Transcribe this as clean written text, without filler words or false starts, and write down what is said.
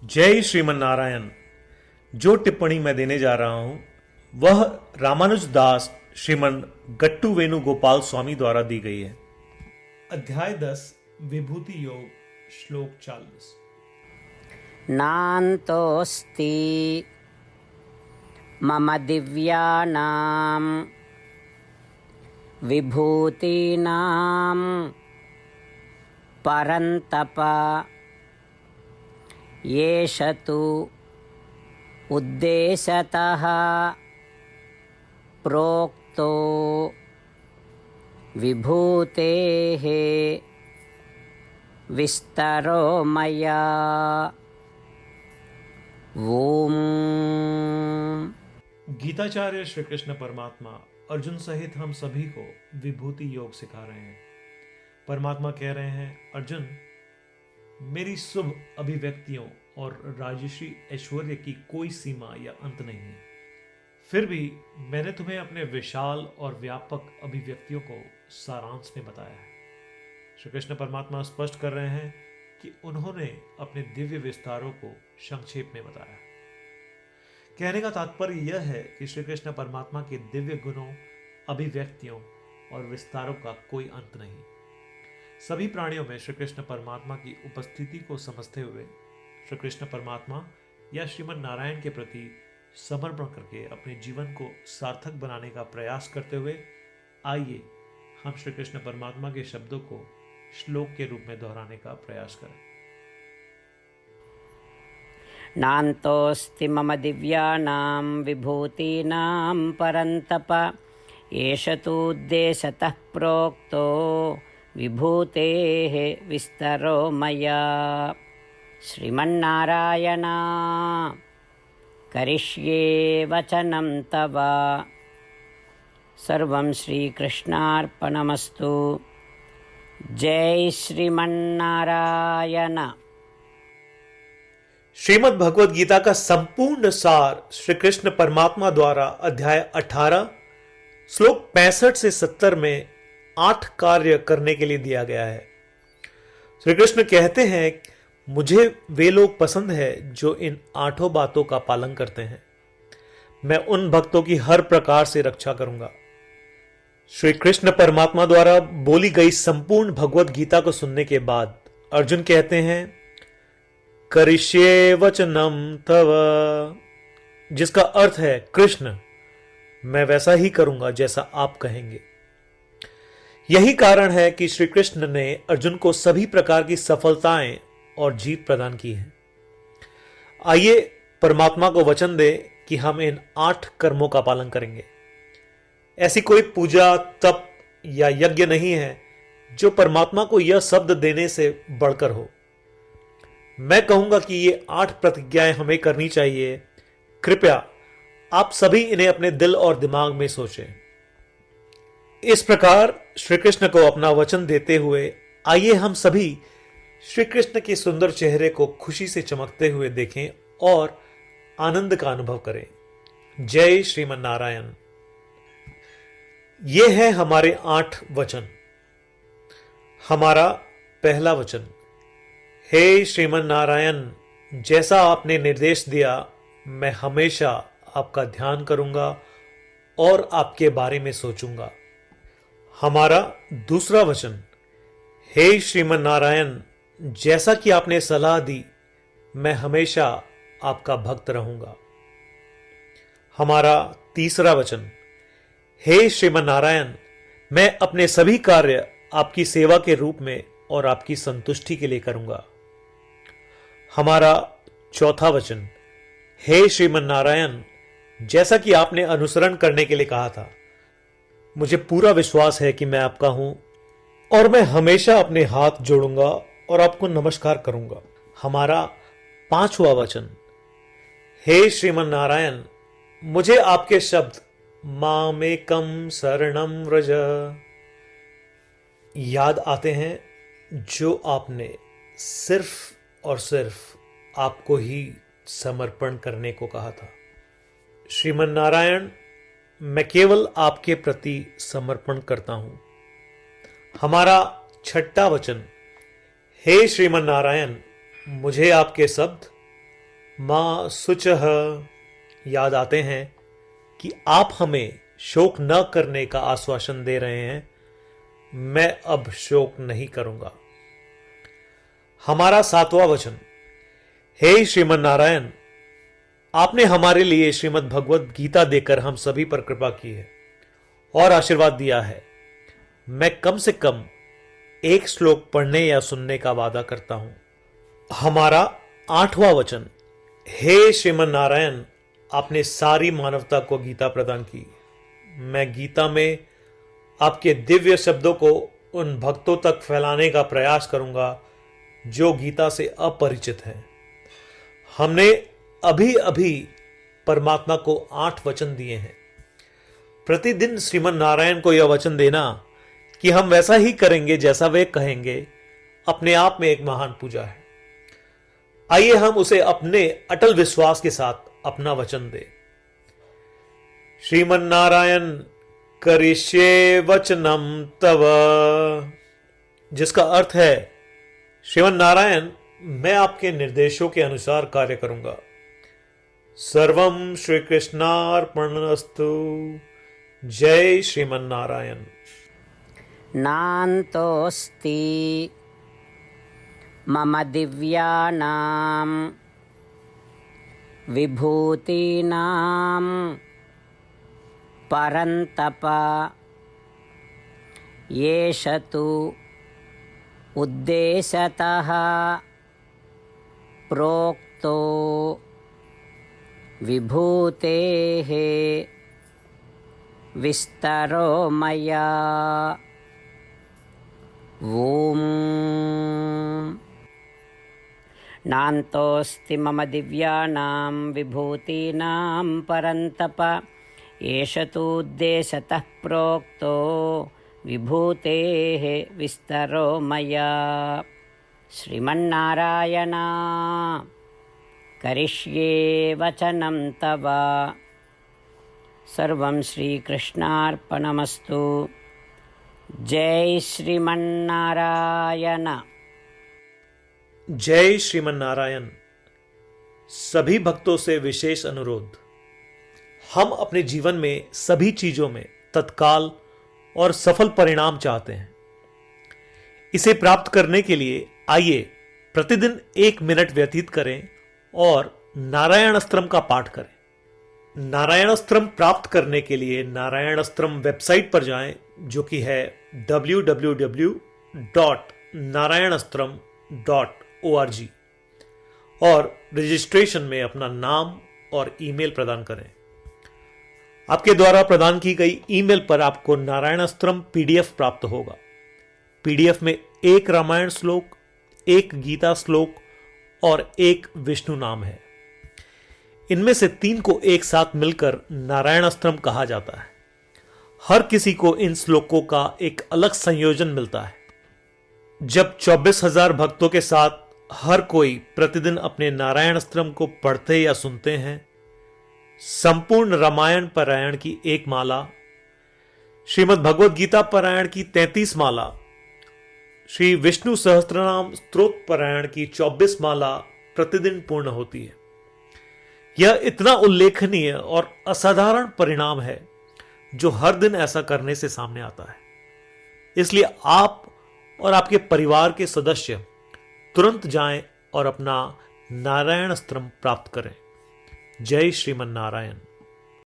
जय श्रीमन नारायण। जो टिप्पणी मैं देने जा रहा हूं वह रामानुज दास श्रीमन गट्टू वेणुगोपाल स्वामी द्वारा दी गई है। अध्याय 10 विभूति योग श्लोक 40। नान्तोऽस्ति मम दिव्यानां विभूतीनां परन्तप येष तु उद्देशतः प्रोक्तो विभूतेः विस्तरो मया। ओम। गीताचार्य श्री कृष्ण परमात्मा अर्जुन सहित हम सभी को विभूति योग सिखा रहे हैं। परमात्मा कह रहे हैं, अर्जुन, मेरी शुभ अभिव्यक्तियों और राजश्री ऐश्वर्य की कोई सीमा या अंत नहीं है। फिर भी मैंने तुम्हें अपने विशाल और व्यापक अभिव्यक्तियों को सारांश में बताया है। श्री कृष्ण परमात्मा स्पष्ट कर रहे हैं कि उन्होंने अपने दिव्य विस्तारों को संक्षेप में बताया। कहने का तात्पर्य यह है कि श्री कृष्ण परमात्मा के दिव्य गुणों, अभिव्यक्तियों और विस्तारों का कोई अंत नहीं। सभी प्राणियों में श्री कृष्ण परमात्मा की उपस्थिति को समझते हुए श्री कृष्ण परमात्मा या श्रीमन नारायण के प्रति समर्पण करके अपने जीवन को सार्थक बनाने का प्रयास करते हुए आइए हम श्री कृष्ण परमात्मा के शब्दों को श्लोक के रूप में दोहराने का प्रयास करें। नान्तोऽस्ति मम दिव्यानां विभूतीनां परन्तप येष तु उद्देशतः प्रोक्तो विभूतेः विस्तरो मया। श्रीमन्नारायण करिष्ये वचनं तव। सर्वं श्रीकृष्णार्पणमस्तु। जय श्रीमन्नारायण। श्रीमद् भगवद गीता का संपूर्ण सार श्री कृष्ण परमात्मा द्वारा अध्याय 18 श्लोक 65 से 70 में 8 कार्य करने के लिए दिया गया है। श्री कृष्ण कहते हैं, मुझे वे लोग पसंद है जो इन 8 बातों का पालन करते हैं। मैं उन भक्तों की हर प्रकार से रक्षा करूंगा। श्री कृष्ण परमात्मा द्वारा बोली गई संपूर्ण भगवद गीता को सुनने के बाद अर्जुन कहते हैं, करिष्ये वचनम तव, जिसका अर्थ है, कृष्ण, मैं वैसा ही करूंगा जैसा आप कहेंगे। यही कारण है कि श्री कृष्ण ने अर्जुन को सभी प्रकार की सफलताएं और जीत प्रदान की है। आइए परमात्मा को वचन दे कि हम इन 8 कर्मों का पालन करेंगे। ऐसी कोई पूजा, तप या यज्ञ नहीं है जो परमात्मा को यह शब्द देने से बढ़कर हो। मैं कहूंगा कि ये 8 प्रतिज्ञाएं हमें करनी चाहिए। कृपया आप सभी इन्हें अपने दिल और दिमाग में सोचें। इस प्रकार श्री कृष्ण को अपना वचन देते हुए आइए हम सभी श्री कृष्ण के सुंदर चेहरे को खुशी से चमकते हुए देखें और आनंद का अनुभव करें। जय श्रीमन नारायण। ये है हमारे 8 वचन। हमारा पहला वचन, हे श्रीमन नारायण, जैसा आपने निर्देश दिया मैं हमेशा आपका ध्यान करूंगा और आपके बारे में सोचूंगा। हमारा दूसरा वचन, हे श्रीमन नारायण, जैसा कि आपने सलाह दी मैं हमेशा आपका भक्त रहूंगा। हमारा तीसरा वचन, हे श्रीमन नारायण, मैं अपने सभी कार्य आपकी सेवा के रूप में और आपकी संतुष्टि के लिए करूंगा। हमारा चौथा वचन, हे श्रीमन नारायण, जैसा कि आपने अनुसरण करने के लिए कहा था, मुझे पूरा विश्वास है कि मैं आपका हूं और मैं हमेशा अपने हाथ जोड़ूंगा और आपको नमस्कार करूंगा। हमारा पांचवा वचन, हे श्रीमन नारायण, मुझे आपके शब्द मामेकम शरणम व्रज याद आते हैं जो आपने सिर्फ और सिर्फ आपको ही समर्पण करने को कहा था। श्रीमन नारायण, मैं केवल आपके प्रति समर्पण करता हूं। हमारा छठा वचन, हे श्रीमन नारायण, मुझे आपके शब्द माँ शुचः याद आते हैं कि आप हमें शोक न करने का आश्वासन दे रहे हैं। मैं अब शोक नहीं करूंगा। हमारा 7वां वचन। हे श्रीमन नारायण, आपने हमारे लिए श्रीमद् भगवत गीता देकर हम सभी पर कृपा की है और आशीर्वाद दिया है। मैं कम से कम एक श्लोक पढ़ने या सुनने का वादा करता हूं। हमारा 8वां वचन। हे श्रीमन नारायण, आपने सारी मानवता को गीता प्रदान की। मैं गीता में आपके दिव्य शब्दों को उन भक्तों तक फैलाने का प्रयास करूंगा जो गीता से अपरिचित हैं। हमने अभी अभी परमात्मा को 8 वचन दिए हैं। प्रतिदिन श्रीमन नारायण को यह वचन देना कि हम वैसा ही करेंगे जैसा वे कहेंगे, अपने आप में एक महान पूजा है। आइए हम उसे अपने अटल विश्वास के साथ अपना वचन दें। श्रीमन नारायण करिष्ये वचनम तव, जिसका अर्थ है श्रीमन नारायण, मैं आपके निर्देशों के अनुसार कार्य करूंगा। सर्वम श्री कृष्णार्पणमस्तु। जय श्रीमन नारायण। नान्तोऽस्ति मम दिव्यानां विभूतीनां परन्तप, येष तु उद्देशतः प्रोक्तो विभूतेः विस्तरो मया। ॐ नान्तोऽस्ति मम दिव्यानां विभूतीनां परन्तप, एष तु उद्देशतः प्रोक्तो विभूतेः विस्तरो मया। श्रीमन्नारायण करिष्ये वचनं तव। सर्वं श्रीकृष्णार्पणमस्तु। जय श्रीमन्नारायण। जय श्रीमन नारायण। सभी भक्तों से विशेष अनुरोध। हम अपने जीवन में सभी चीजों में तत्काल और सफल परिणाम चाहते हैं। इसे प्राप्त करने के लिए आइए प्रतिदिन 1 मिनट व्यतीत करें और नारायण अस्त्रम का पाठ करें। नारायण अस्त्रम प्राप्त करने के लिए नारायण अस्त्रम वेबसाइट पर जाएं, जो कि है www.narayanastram.org, और रजिस्ट्रेशन में अपना नाम और ईमेल प्रदान करें। आपके द्वारा प्रदान की गई ईमेल पर आपको नारायण अस्त्रम पीडीएफ प्राप्त होगा। पीडीएफ में 1 रामायण श्लोक, 1 गीता श्लोक और 1 विष्णु नाम है। इनमें से 3 को एक साथ मिलकर नारायण अस्त्रम कहा जाता है। हर किसी को इन श्लोकों का एक अलग संयोजन मिलता है। जब 24,000 भक्तों के साथ हर कोई प्रतिदिन अपने नारायण अस्त्रम को पढ़ते या सुनते हैं, संपूर्ण रामायण पारायण की 1 माला, श्रीमद् भगवद गीता पारायण की 33 माला, श्री विष्णु सहस्त्रनाम स्तोत्र पारायण की 24 माला प्रतिदिन पूर्ण होती है। यह इतना उल्लेखनीय और असाधारण परिणाम है जो हर दिन ऐसा करने से सामने आता है। इसलिए आप और आपके परिवार के सदस्य तुरंत जाएं और अपना नारायण अस्त्रम प्राप्त करें। जय श्रीमन नारायण।